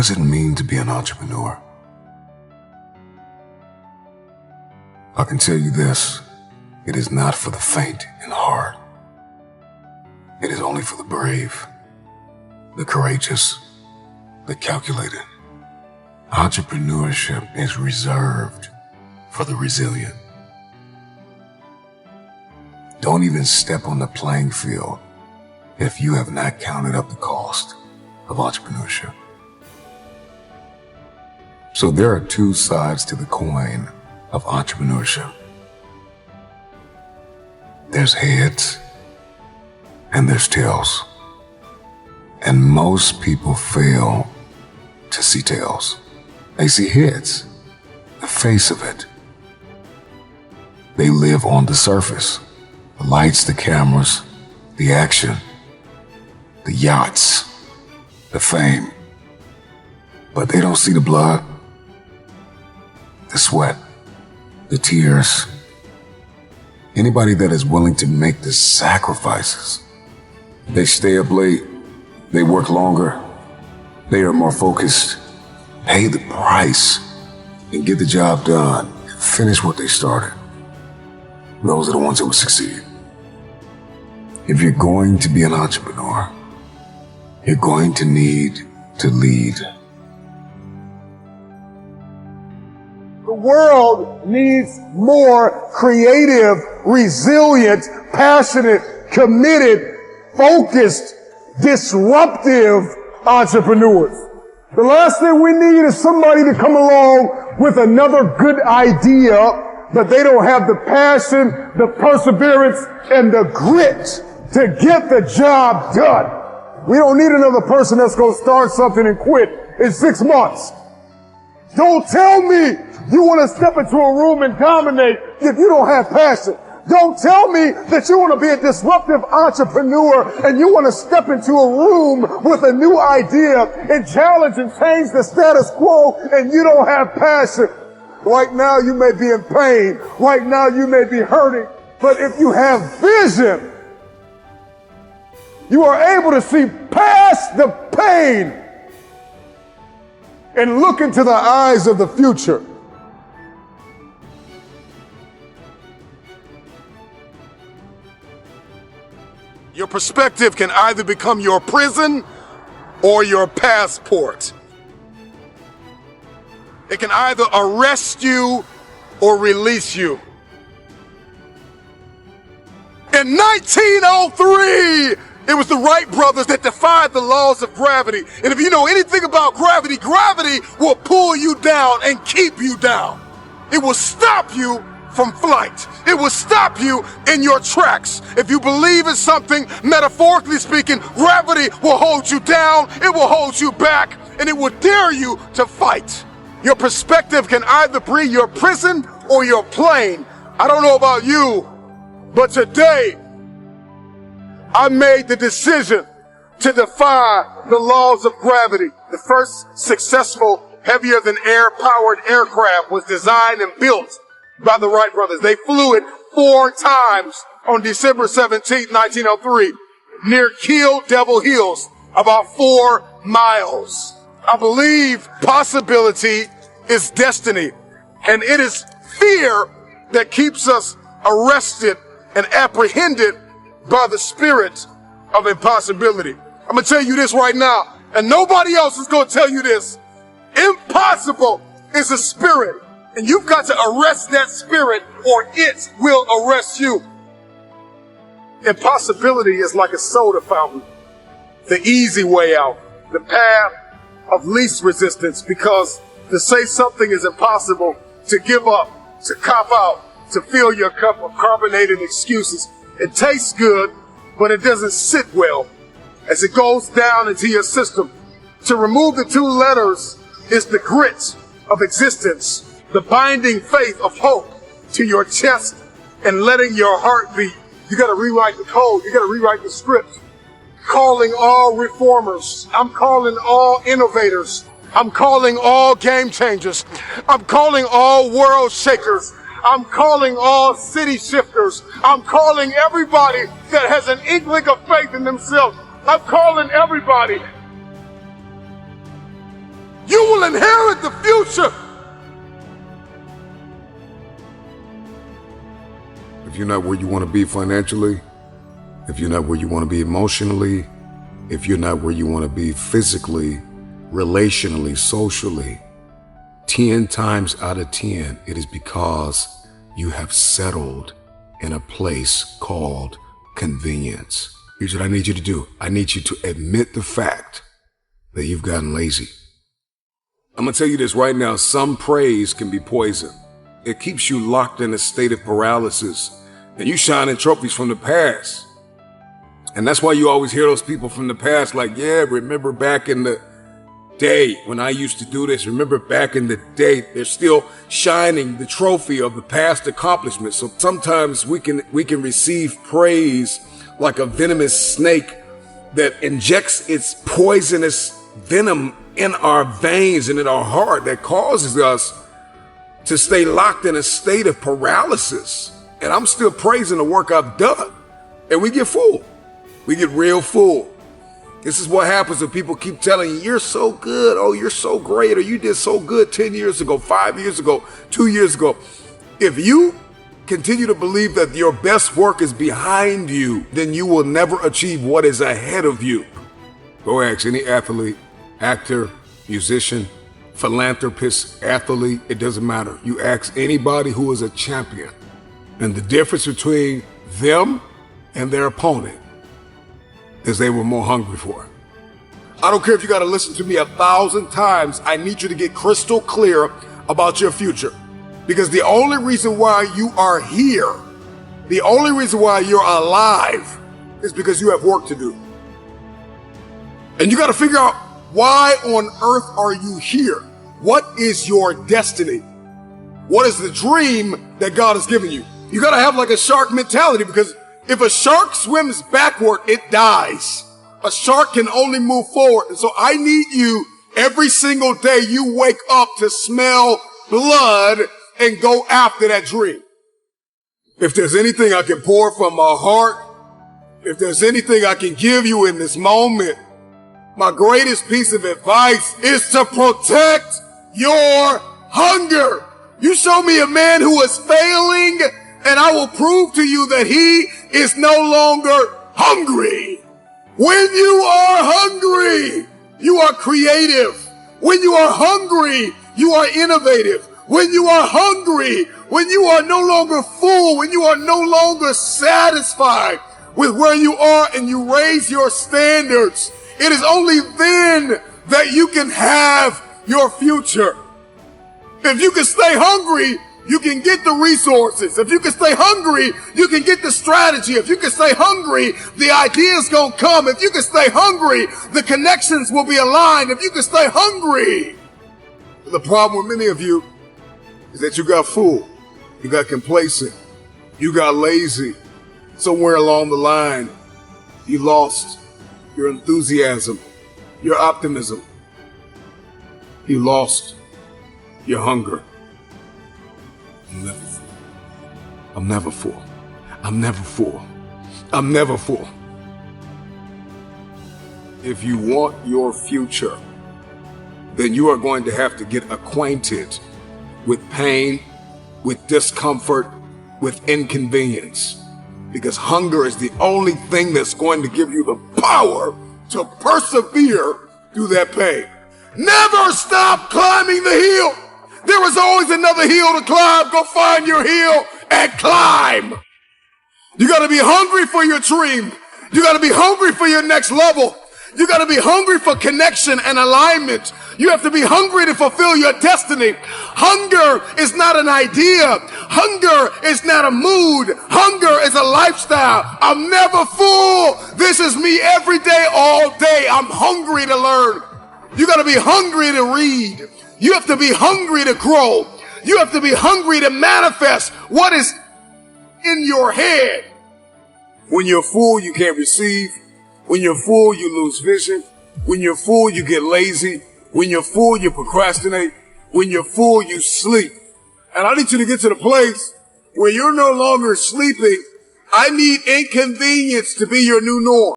does it mean to be an entrepreneur? I can tell you this, it is not for the faint in heart. It is only for the brave, the courageous, the calculated. Entrepreneurship is reserved for the resilient. Don't even step on the playing field if you have not counted up the cost of entrepreneurship. So there are two sides to the coin of entrepreneurship. There's heads and there's tails. And most people fail to see tails. They see heads, the face of it. They live on the surface, the lights, the cameras, the action, the yachts, the fame. But they don't see the blood, the sweat, the tears. Anybody that is willing to make the sacrifices, they stay up late, they work longer, they are more focused, pay the price, and get the job done, and finish what they started. Those are the ones that will succeed. If you're going to be an entrepreneur, you're going to need to lead. The world needs more creative, resilient, passionate, committed, focused, disruptive entrepreneurs. The last thing we need is somebody to come along with another good idea, but they don't have the passion, the perseverance, and the grit to get the job done. We don't need another person that's going to start something and quit in 6 months. Don't tell me you want to step into a room and dominate if you don't have passion. Don't tell me that you want to be a disruptive entrepreneur and you want to step into a room with a new idea and challenge and change the status quo and you don't have passion. Right now you may be in pain. Right now you may be hurting. But if you have vision, you are able to see past the pain and look into the eyes of the future. Your perspective can either become your prison or your passport. It can either arrest you or release you. In 1903, it was the Wright brothers that defied the laws of gravity. And if you know anything about gravity, gravity will pull you down and keep you down. It will stop you from flight. It will stop you in your tracks. If you believe in something, metaphorically speaking, gravity will hold you down, it will hold you back, and it will dare you to fight. Your perspective can either be your prison or your plane. I don't know about you, but today I made the decision to defy the laws of gravity. The first successful heavier than air-powered aircraft was designed and built by the Wright brothers. They flew it 4 times on December 17, 1903, near Kill Devil Hills, about 4 miles. I believe possibility is destiny, and it is fear that keeps us arrested and apprehended by the spirit of impossibility. I'm going to tell you this right now, and nobody else is going to tell you this. Impossible is a spirit, and you've got to arrest that spirit or it will arrest you. Impossibility is like a soda fountain, the easy way out, the path of least resistance, because to say something is impossible, to give up, to cop out, to fill your cup of carbonated excuses. It tastes good, but it doesn't sit well as it goes down into your system. To remove the 2 letters is the grit of existence, the binding faith of hope to your chest and letting your heart beat. You got to rewrite the code. You got to rewrite the script. Calling all reformers. I'm calling all innovators. I'm calling all game changers. I'm calling all world shakers. I'm calling all city shifters. I'm calling everybody that has an inkling of faith in themselves. I'm calling everybody inherit the future. If you're not where you want to be financially, if you're not where you want to be emotionally, if you're not where you want to be physically, relationally, socially, 10 times out of 10, it is because you have settled in a place called convenience. Here's what I need you to do. I need you to admit the fact that you've gotten lazy. I'm going to tell you this right now. Some praise can be poison. It keeps you locked in a state of paralysis, and you shining trophies from the past. And that's why you always hear those people from the past like, yeah, remember back in the day when I used to do this. Remember back in the day. They're still shining the trophy of the past accomplishments. So sometimes we can receive praise like a venomous snake that injects its poisonous venom in our veins and in our heart that causes us to stay locked in a state of paralysis. And I'm still praising the work I've done. And we get full. We get real full. This is what happens when people keep telling you, you're so good. Oh, you're so great. Or you did so good 10 years ago, 5 years ago, 2 years ago. If you continue to believe that your best work is behind you, then you will never achieve what is ahead of you. Go ask any athlete, actor, musician, philanthropist, athlete. It doesn't matter. You ask anybody who is a champion. And the difference between them and their opponent is they were more hungry for it. I don't care if you got to listen to me 1,000 times. I need you to get crystal clear about your future. Because the only reason why you are here, the only reason why you're alive is because you have work to do. And you got to figure out, why on earth are you here? What is your destiny? What is the dream that God has given you? You got to have like a shark mentality, because if a shark swims backward, it dies. A shark can only move forward. And so I need you every single day you wake up to smell blood and go after that dream. If there's anything I can pour from my heart, if there's anything I can give you in this moment, my greatest piece of advice is to protect your hunger. You show me a man who is failing, and I will prove to you that he is no longer hungry. When you are hungry, you are creative. When you are hungry, you are innovative. When you are hungry, when you are no longer full, when you are no longer satisfied with where you are and you raise your standards, it is only then that you can have your future. If you can stay hungry, you can get the resources. If you can stay hungry, you can get the strategy. If you can stay hungry, the ideas gonna come. If you can stay hungry, the connections will be aligned. If you can stay hungry. The problem with many of you is that you got full, you got complacent, you got lazy. Somewhere along the line, you lost your enthusiasm, your optimism. You lost your hunger. I'm never full. I'm never full. I'm never full. I'm never full. If you want your future, then you are going to have to get acquainted with pain, with discomfort, with inconvenience. Because hunger is the only thing that's going to give you the power to persevere through that pain. Never stop climbing the hill. There is always another hill to climb. Go find your hill and climb. You got to be hungry for your dream. You got to be hungry for your next level. You got to be hungry for connection and alignment. You have to be hungry to fulfill your destiny. Hunger is not an idea. Hunger is not a mood. Hunger is a lifestyle. I'm never full. This is me every day, all day. I'm hungry to learn. You got to be hungry to read. You have to be hungry to grow. You have to be hungry to manifest what is in your head. When you're full, you can't receive. When you're full, you lose vision. When you're full, you get lazy. When you're full, you procrastinate. When you're full, you sleep. And I need you to get to the place where you're no longer sleeping. I need inconvenience to be your new norm.